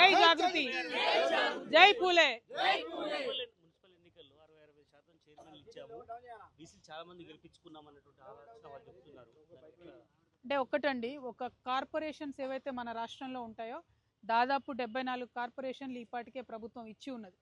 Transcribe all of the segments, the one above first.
జై జాగృతి, జై పూలే. మున్సిపల్ ఎన్నికల్లో 60-65% చైర్మన్లు ఇచ్చాము, బీసీ చాలా మంది గెలిపించుకున్నాం అన్నటువంటి ఆలోచన వాళ్ళు చెప్తున్నారు. అంటే ఒక్కటండి, ఒక కార్పొరేషన్స్ ఏవైతే మన రాష్ట్రంలో ఉంటాయో దాదాపు 74 కార్పొరేషన్లు ఈ పాటికే ప్రభుత్వం ఇచ్చి ఉన్నది.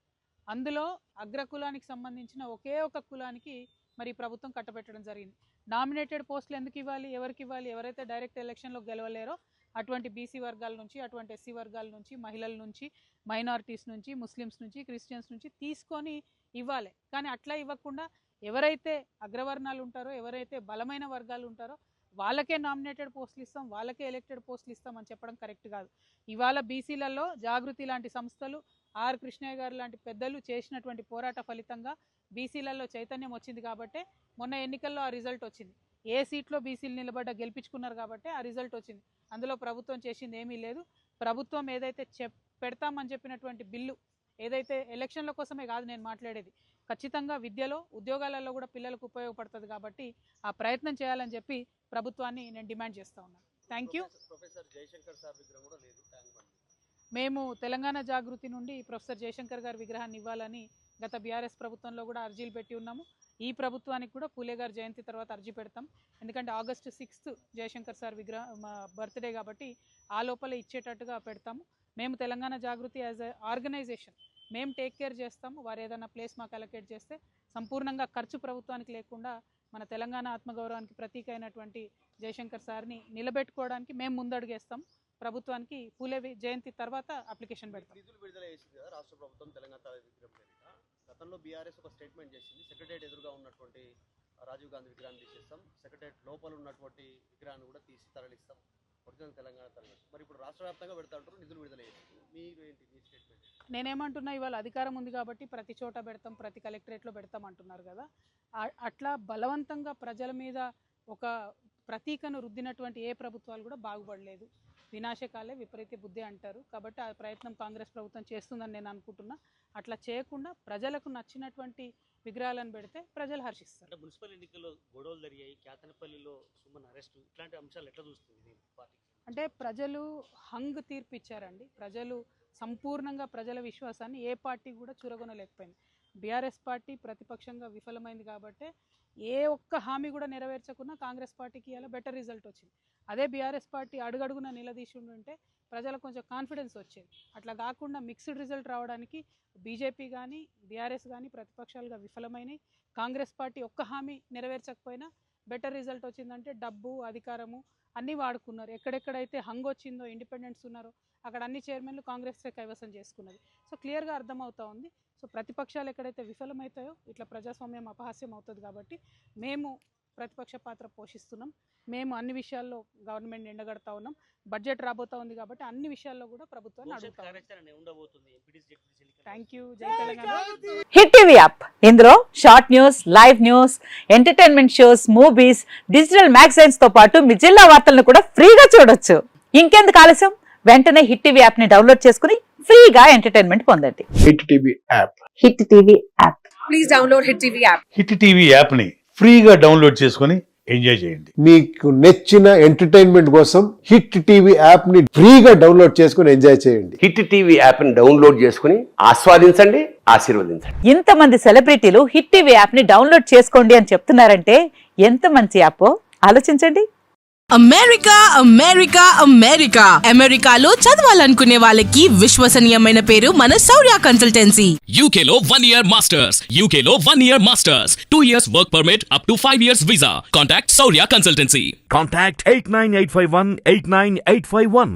అందులో అగ్రకులానికి సంబంధించిన ఒకే ఒక కులానికి మరి ప్రభుత్వం కట్టబెట్టడం జరిగింది. నామినేటెడ్ పోస్టులు ఎందుకు ఇవ్వాలి, ఎవరికి ఇవ్వాలి? ఎవరైతే డైరెక్ట్ ఎలక్షన్లో గెలవలేరో అటువంటి బీసీ వర్గాల నుంచి, అటువంటి ఎస్సీ వర్గాల నుంచి, మహిళల నుంచి, మైనారిటీస్ నుంచి, ముస్లిమ్స్ నుంచి, క్రిస్టియన్స్ నుంచి తీసుకొని ఇవ్వాలి. కానీ అట్లా ఇవ్వకుండా ఎవరైతే అగ్రవర్ణాలు ఉంటారో, ఎవరైతే బలమైన వర్గాలు ఉంటారో వాళ్ళకే నామినేటెడ్ పోస్టులు ఇస్తాం, వాళ్ళకే ఎలక్టెడ్ పోస్టులు ఇస్తాం అని చెప్పడం కరెక్ట్ కాదు. ఇవాళ బీసీలలో జాగృతి లాంటి సంస్థలు, ఆర్ కృష్ణయ్య గారు లాంటి పెద్దలు చేసినటువంటి పోరాట ఫలితంగా బీసీలలో చైతన్యం వచ్చింది కాబట్టే మొన్న ఎన్నికల్లో ఆ రిజల్ట్ వచ్చింది. ఏ సీట్లో బీసీలు గెలిపించుకున్నారు కాబట్టి ఆ రిజల్ట్ వచ్చింది. అందులో ప్రభుత్వం చేసింది ఏమీ లేదు. ప్రభుత్వం ఏదైతే పెడతామని చెప్పినటువంటి బిల్లు ఏదైతే ఎలక్షన్ల కోసమే కాదు నేను మాట్లాడేది, ఖచ్చితంగా విద్యలో, ఉద్యోగాలలో కూడా పిల్లలకు ఉపయోగపడుతుంది కాబట్టి ఆ ప్రయత్నం చేయాలని చెప్పి ప్రభుత్వాన్ని నేను డిమాండ్ చేస్తూ ఉన్నాను. Thank you. మేము తెలంగాణ జాగృతి నుండి ప్రొఫెసర్ జయశంకర్ గారి విగ్రహాన్ని ఇవ్వాలని గత బీఆర్ఎస్ ప్రభుత్వంలో కూడా అర్జీలు పెట్టి ఉన్నాము. ఈ ప్రభుత్వానికి కూడా పూలే గారి జయంతి తర్వాత అర్జీ పెడతాం. ఎందుకంటే August 6th Jayashankar sir birthday కాబట్టి ఆ లోపల ఇచ్చేటట్టుగా పెడతాము. మేము తెలంగాణ జాగృతి యాజ్ ఎ ఆర్గనైజేషన్ మేము టేక్ కేర్ చేస్తాము. వారు ఏదైనా ప్లేస్ మాకు అలొకేట్ చేస్తే సంపూర్ణంగా ఖర్చు ప్రభుత్వానికి లేకుండా మన తెలంగాణ ఆత్మగౌరవానికి ప్రతీక అయినటువంటి జయశంకర్ సార్ని నిలబెట్టుకోవడానికి మేము ముందడుగేస్తాం. ప్రభుత్వానికి పూలే జయంతి తర్వాత అప్లికేషన్ పెడతాం. నిధులు విడుదల చేసింది కదా రాష్ట్ర ప్రభుత్వం తెలంగాణ విగ్రహం పేరిట. గతంలో బీఆర్ఎస్ ఒక స్టేట్మెంట్ చేసింది, సెక్రటరియట్ ఎదురుగా ఉన్నటువంటి రాజీవ్ గాంధీ విగ్రహాన్ని తీసేస్తాం, సెక్రటరియట్ లోపల ఉన్నటువంటి విగ్రహాన్ని కూడా తీసి తరలిస్తాం, ఒరిజినల్ తెలంగాణ తరలిస్తాం. మరి ఇప్పుడు రాష్ట్ర వ్యాప్తంగా పెడతా ఉంటారు, నిధులు విడుదల చేసింది. మీరు ఏంటి మీ స్టేట్మెంట్? నేనేమంటున్నా, ఇవాళ అధికారం ఉంది కాబట్టి ప్రతి చోట పెడతాం, ప్రతి కలెక్టరేట్లో పెడతాం అంటున్నారు కదా. అట్లా బలవంతంగా ప్రజల మీద ఒక ప్రతీకను రుద్దినటువంటి ఏ ప్రభుత్వాలు కూడా బాగుపడలేదు. వినాశకాలే విపరీత బుద్ధి అంటారు. కాబట్టి ఆ ప్రయత్నం కాంగ్రెస్ ప్రభుత్వం చేస్తుందని నేను అనుకుంటున్నా. అట్లా చేయకుండా ప్రజలకు నచ్చినటువంటి విగ్రహాలను పెడితే ప్రజలు హర్షిస్తారు. అంటే మున్సిపల్ ఎన్నికల్లో గొడవలు జరిగాయి, కేతనపల్లిలో సుమన్ అరెస్ట్, ఇట్లాంటి అంశాలు ఎట్లా చూస్తుంది పార్టీ? అంటే ప్రజలు హంగ్ తీర్పు ఇచ్చారండి. ప్రజలు సంపూర్ణంగా ప్రజల విశ్వాసాన్ని ఏ పార్టీ కూడా చూరగొనలేకపోయింది. బీఆర్ఎస్ పార్టీ ప్రతిపక్షంగా విఫలమైంది కాబట్టి ఏ ఒక్క హామీ కూడా నెరవేర్చకుండా కాంగ్రెస్ పార్టీకి ఇలా బెటర్ రిజల్ట్ వచ్చింది. అదే బీఆర్ఎస్ పార్టీ అడుగడుగున నిలదీసి ఉంటే ప్రజలకు కొంచెం కాన్ఫిడెన్స్ వచ్చేది. అట్లా కాకుండా మిక్స్డ్ రిజల్ట్ రావడానికి బీజేపీ కానీ బీఆర్ఎస్ కానీ ప్రతిపక్షాలుగా విఫలమైనవి. కాంగ్రెస్ పార్టీ ఒక్క హామీ నెరవేర్చకపోయినా బెటర్ రిజల్ట్ వచ్చిందంటే డబ్బు, అధికారము అన్నీ వాడుకున్నారు. ఎక్కడెక్కడైతే హంగ్ వచ్చిందో, ఇండిపెండెంట్స్ ఉన్నారో అక్కడ అన్ని చైర్మన్లు కాంగ్రెస్ కైవసం చేసుకున్నది. సో క్లియర్గా అర్థమవుతూ ఉంది. సో ప్రతిపక్షాలు ఎక్కడైతే విఫలమవుతాయో ఇట్లా ప్రజాస్వామ్యం అపహాస్యం అవుతుంది. కాబట్టి మేము ప్రతిపక్ష పాత్ర పోషిస్తున్నాం. మేము అన్ని విషయాల్లో గవర్నమెంట్ ఎండగడతా ఉన్నాం. బడ్జెట్ రాబోతా ఉంది కాబట్టి అన్ని విషయాల్లో కూడా ప్రభుత్వాన్ని అడుగుతాం. Thank you. జై తెలంగాణ. హిట్ టీవీ యాప్, ఇందులో short news, live news, entertainment shows, movies, digital magazines తో పాటు మీ జిల్లా వార్తలను కూడా ఫ్రీగా చూడొచ్చు. ఇంకెందుకు ఆలస్యం, వెంటనే హిట్ టీవీ యాప్ ని డౌన్లోడ్ చేసుకుని ఫ్రీగా ఎంటర్టైన్మెంట్ పొందండి. Hit TV app. Hit TV app. Please download hit TV app. Hit TV app ని ఫ్రీగా డౌన్లోడ్ చేసుకుని ఎంజాయ్ చేయండి. మీకు నచ్చిన ఎంటర్టైన్మెంట్ కోసం హిట్ టీవీ యాప్ ని ఫ్రీగా డౌన్లోడ్ చేసుకుని ఎంజాయ్ చేయండి. హిట్ టీవీ యాప్ ని డౌన్లోడ్ చేసుకుని ఆస్వాదించండి, ఆశీర్వదించండి. ఇంతమంది సెలబ్రిటీలు హిట్ టీవీ యాప్ ని డౌన్లోడ్ చేసుకోండి అని చెప్తున్నారంటే ఎంత మంచి యాప్ ఆలోచించండి. అమెరికా అమెరికా అమెరికా అమెరికాలో చదవాలనుకునే వాళ్ళకి విశ్వసనీయమైన పేరు మన శౌర్య కన్సల్టెన్సీ. UK లో 1 year masters, UK లో 1 year masters, 2 years work permit up to 5 years visa. Contact Saurya Consultancy. Contact 89851 89851.